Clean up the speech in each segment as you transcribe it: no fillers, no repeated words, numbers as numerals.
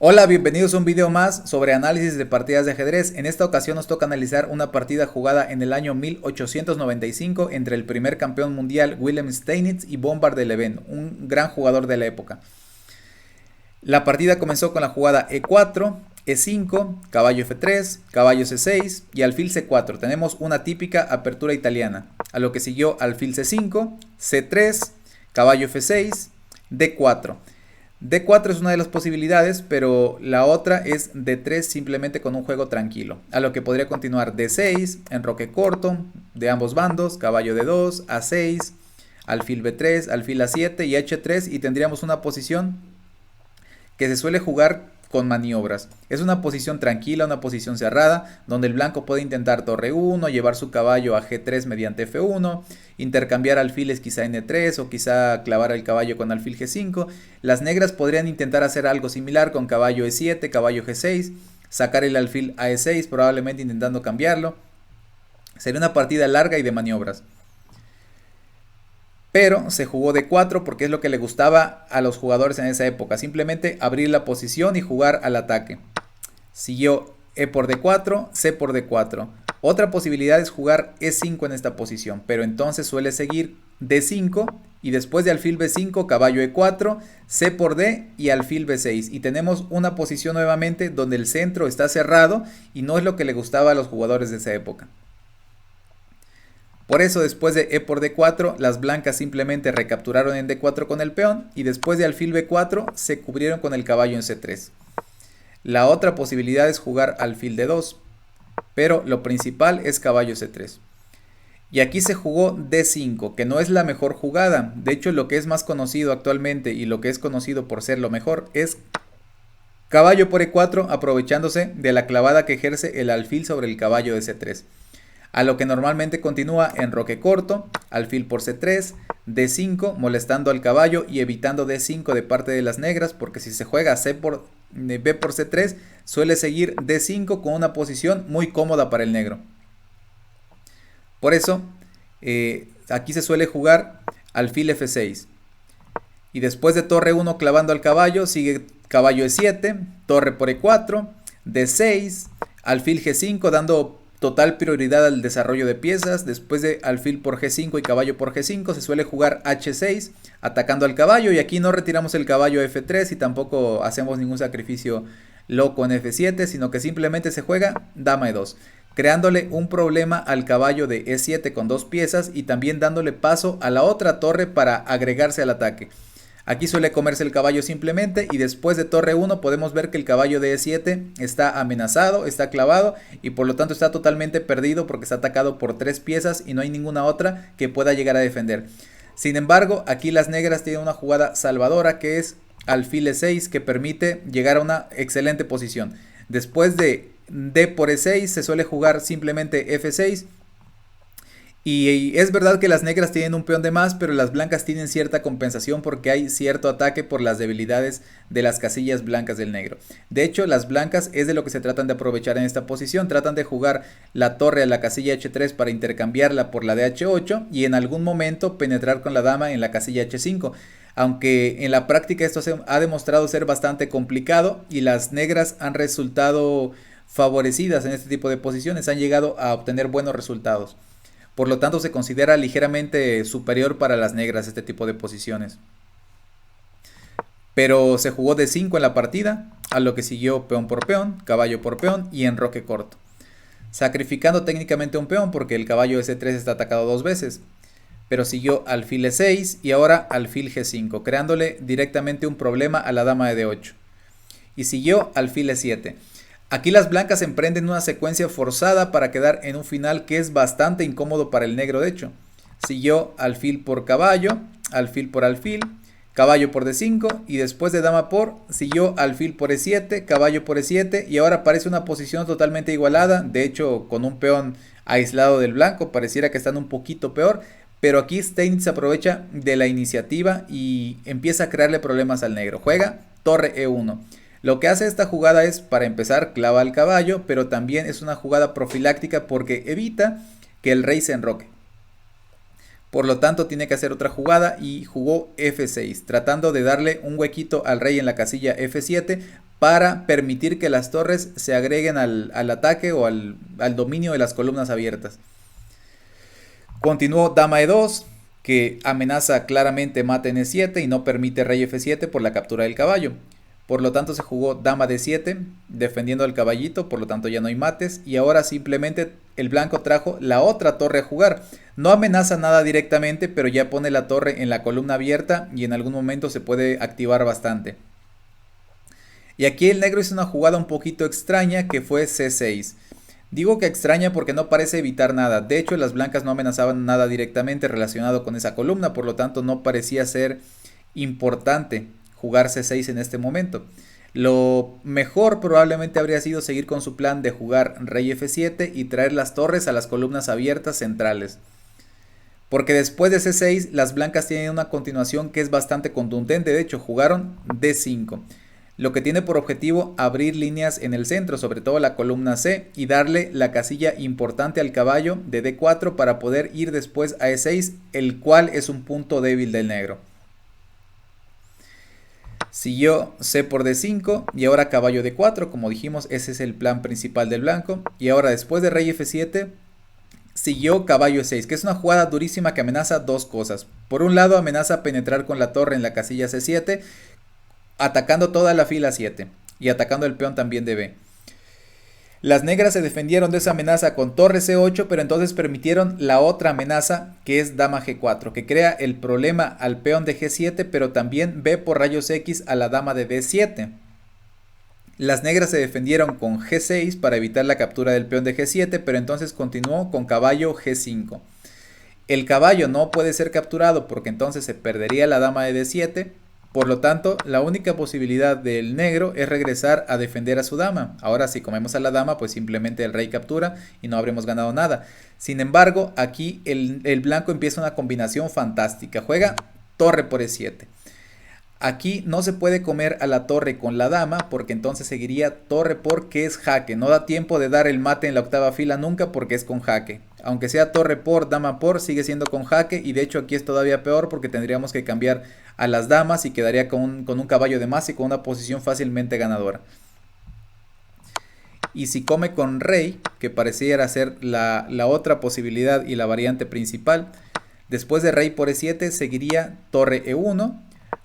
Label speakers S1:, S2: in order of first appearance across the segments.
S1: Hola, bienvenidos a un video más sobre análisis de partidas de ajedrez. En esta ocasión nos toca analizar una partida jugada en el año 1895 entre el primer campeón mundial Wilhelm Steinitz y Bombard de Leven, un gran jugador de la época. La partida comenzó con la jugada E4, E5, caballo F3, caballo C6 y alfil C4. Tenemos una típica apertura italiana, a lo que siguió alfil C5, C3, caballo F6, D4. D4 es una de las posibilidades, pero la otra es D3 simplemente con un juego tranquilo. A lo que podría continuar D6, enroque corto de ambos bandos, caballo D2, A6, alfil B3, alfil A7 y H3 y tendríamos una posición que se suele jugar con maniobras. Es una posición tranquila, una posición cerrada, donde el blanco puede intentar torre 1, llevar su caballo a G3 mediante F1, intercambiar alfiles quizá N3 o quizá clavar el caballo con alfil G5. Las negras podrían intentar hacer algo similar con caballo E7, caballo G6, sacar el alfil a E6, probablemente intentando cambiarlo. Sería una partida larga y de maniobras. Pero se jugó D4 porque es lo que le gustaba a los jugadores en esa época. Simplemente abrir la posición y jugar al ataque. Siguió E por D4, C por D4. Otra posibilidad es jugar E5 en esta posición. Pero entonces suele seguir D5 y después de alfil B5, caballo E4, C por D y alfil B6. Y tenemos una posición nuevamente donde el centro está cerrado y no es lo que le gustaba a los jugadores de esa época. Por eso después de E por D4, las blancas simplemente recapturaron en D4 con el peón y después de alfil B4 se cubrieron con el caballo en C3. La otra posibilidad es jugar alfil D2, pero lo principal es caballo C3. Y aquí se jugó D5, que no es la mejor jugada. De hecho, lo que es más conocido actualmente y lo que es conocido por ser lo mejor es caballo por E4, aprovechándose de la clavada que ejerce el alfil sobre el caballo de C3. A lo que normalmente continúa enroque corto, alfil por C3, D5, molestando al caballo y evitando D5 de parte de las negras, porque si se juega B por C3, suele seguir D5 con una posición muy cómoda para el negro. Por eso, aquí se suele jugar alfil F6. Y después de torre 1 clavando al caballo, sigue caballo E7, torre por E4, D6, alfil G5 dando total prioridad al desarrollo de piezas. Después de alfil por G5 y caballo por G5 se suele jugar H6 atacando al caballo y aquí no retiramos el caballo a F3 y tampoco hacemos ningún sacrificio loco en F7, sino que simplemente se juega dama E2, creándole un problema al caballo de E7 con dos piezas y también dándole paso a la otra torre para agregarse al ataque. Aquí suele comerse el caballo simplemente y después de torre 1 podemos ver que el caballo de E7 está amenazado, está clavado y por lo tanto está totalmente perdido porque está atacado por tres piezas y no hay ninguna otra que pueda llegar a defender. Sin embargo, aquí las negras tienen una jugada salvadora que es alfil E6 que permite llegar a una excelente posición. Después de D por E6 se suele jugar simplemente F6. Y es verdad que las negras tienen un peón de más, pero las blancas tienen cierta compensación porque hay cierto ataque por las debilidades de las casillas blancas del negro. De hecho, las blancas es de lo que se tratan de aprovechar en esta posición. Tratan de jugar la torre a la casilla H3 para intercambiarla por la de H8 y en algún momento penetrar con la dama en la casilla H5. Aunque en la práctica esto se ha demostrado ser bastante complicado y las negras han resultado favorecidas en este tipo de posiciones, han llegado a obtener buenos resultados. Por lo tanto, se considera ligeramente superior para las negras este tipo de posiciones. Pero se jugó D5 en la partida, a lo que siguió peón por peón, caballo por peón y enroque corto. Sacrificando técnicamente un peón porque el caballo S3 está atacado dos veces. Pero siguió alfil E6 y ahora alfil G5, creándole directamente un problema a la dama de D8. Y siguió alfil E7. Aquí las blancas emprenden una secuencia forzada para quedar en un final que es bastante incómodo para el negro de hecho. Siguió alfil por caballo, alfil por alfil, caballo por D5 y después de dama por siguió alfil por E7, caballo por E7 y ahora parece una posición totalmente igualada, de hecho con un peón aislado del blanco, pareciera que están un poquito peor, pero aquí Steinitz aprovecha de la iniciativa y empieza a crearle problemas al negro. Juega torre E1. Lo que hace esta jugada es, para empezar, clava al caballo, pero también es una jugada profiláctica porque evita que el rey se enroque. Por lo tanto, tiene que hacer otra jugada y jugó F6, tratando de darle un huequito al rey en la casilla F7 para permitir que las torres se agreguen al ataque o al dominio de las columnas abiertas. Continuó dama E2, que amenaza claramente mate en E7 y no permite rey F7 por la captura del caballo. Por lo tanto se jugó dama D7, defendiendo al caballito, por lo tanto ya no hay mates. Y ahora simplemente el blanco trajo la otra torre a jugar. No amenaza nada directamente, pero ya pone la torre en la columna abierta y en algún momento se puede activar bastante. Y aquí el negro hizo una jugada un poquito extraña que fue C6. Digo que extraña porque no parece evitar nada. De hecho, las blancas no amenazaban nada directamente relacionado con esa columna, por lo tanto no parecía ser importante jugar C6 en este momento. Lo mejor probablemente habría sido seguir con su plan de jugar rey F7 y traer las torres a las columnas abiertas centrales. Porque después de C6 las blancas tienen una continuación que es bastante contundente. De hecho, jugaron D5. Lo que tiene por objetivo abrir líneas en el centro, sobre todo la columna C, y darle la casilla importante al caballo de D4 para poder ir después a E6, el cual es un punto débil del negro. Siguió C por D5 y ahora caballo D4, como dijimos, ese es el plan principal del blanco. Y ahora después de rey F7, siguió caballo E6, que es una jugada durísima que amenaza dos cosas. Por un lado amenaza penetrar con la torre en la casilla C7, atacando toda la fila 7 y atacando el peón también de B. Las negras se defendieron de esa amenaza con torre C8, pero entonces permitieron la otra amenaza que es dama G4, que crea el problema al peón de G7, pero también ve por rayos X a la dama de D7. Las negras se defendieron con G6 para evitar la captura del peón de G7, pero entonces continuó con caballo G5. El caballo no puede ser capturado porque entonces se perdería la dama de D7. Por lo tanto, la única posibilidad del negro es regresar a defender a su dama. Ahora, si comemos a la dama, pues simplemente el rey captura y no habremos ganado nada. Sin embargo, aquí el blanco empieza una combinación fantástica. Juega torre por E7. Aquí no se puede comer a la torre con la dama porque entonces seguiría torre por, que es jaque. No da tiempo de dar el mate en la octava fila nunca porque es con jaque. Aunque sea torre por, dama por, sigue siendo con jaque y de hecho aquí es todavía peor porque tendríamos que cambiar a las damas y quedaría con un caballo de más y con una posición fácilmente ganadora. Y si come con rey, que pareciera ser la otra posibilidad y la variante principal, después de rey por E7 seguiría torre E1,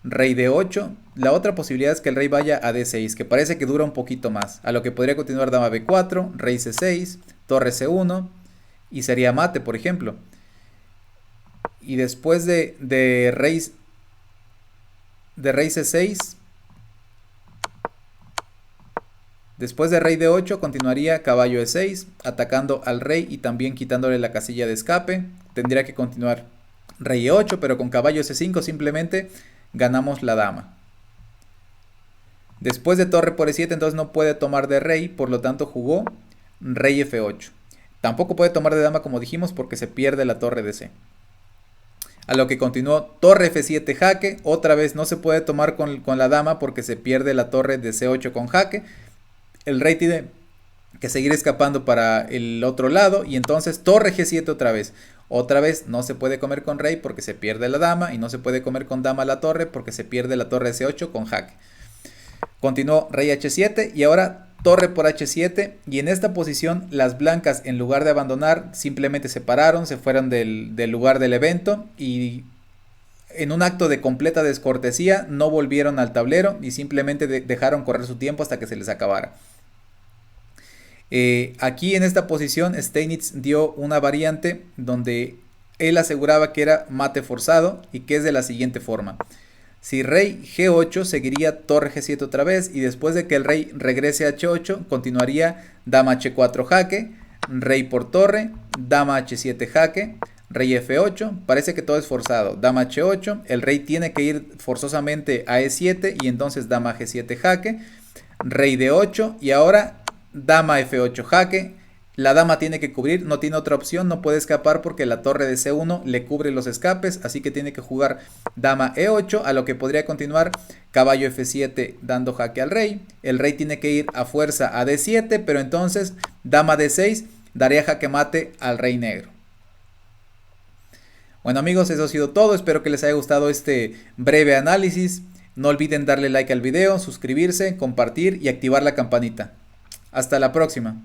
S1: rey D8, la otra posibilidad es que el rey vaya a D6, que parece que dura un poquito más, a lo que podría continuar dama B4, rey C6, torre C1 y sería mate, por ejemplo. Y después de rey C6, después de rey D8 continuaría caballo E6, atacando al rey y también quitándole la casilla de escape. Tendría que continuar rey E8, pero con caballo C5 simplemente ganamos la dama. Después de torre por E7 entonces no puede tomar de rey, por lo tanto jugó rey F8. Tampoco puede tomar de dama como dijimos porque se pierde la torre de C. A lo que continuó torre F7 jaque, otra vez no se puede tomar con la dama porque se pierde la torre de C8 con jaque. El rey tiene que seguir escapando para el otro lado y entonces torre G7 otra vez. Otra vez no se puede comer con rey porque se pierde la dama y no se puede comer con dama la torre porque se pierde la torre de C8 con jaque. Continuó rey H7 y ahora torre por H7 y en esta posición las blancas en lugar de abandonar simplemente se pararon, se fueron del lugar del evento y en un acto de completa descortesía no volvieron al tablero y simplemente dejaron correr su tiempo hasta que se les acabara. Aquí en esta posición Steinitz dio una variante donde él aseguraba que era mate forzado y que es de la siguiente forma. Si rey G8 seguiría torre G7 otra vez y después de que el rey regrese a H8 continuaría dama H4 jaque, rey por torre, dama H7 jaque, rey F8, parece que todo es forzado, dama H8, el rey tiene que ir forzosamente a E7 y entonces dama G7 jaque, rey D8 y ahora dama F8 jaque. La dama tiene que cubrir, no tiene otra opción, no puede escapar porque la torre de C1 le cubre los escapes, así que tiene que jugar dama E8, a lo que podría continuar caballo F7 dando jaque al rey. El rey tiene que ir a fuerza a D7, pero entonces dama D6 daría jaque mate al rey negro. Bueno amigos, eso ha sido todo, espero que les haya gustado este breve análisis. No olviden darle like al video, suscribirse, compartir y activar la campanita. Hasta la próxima.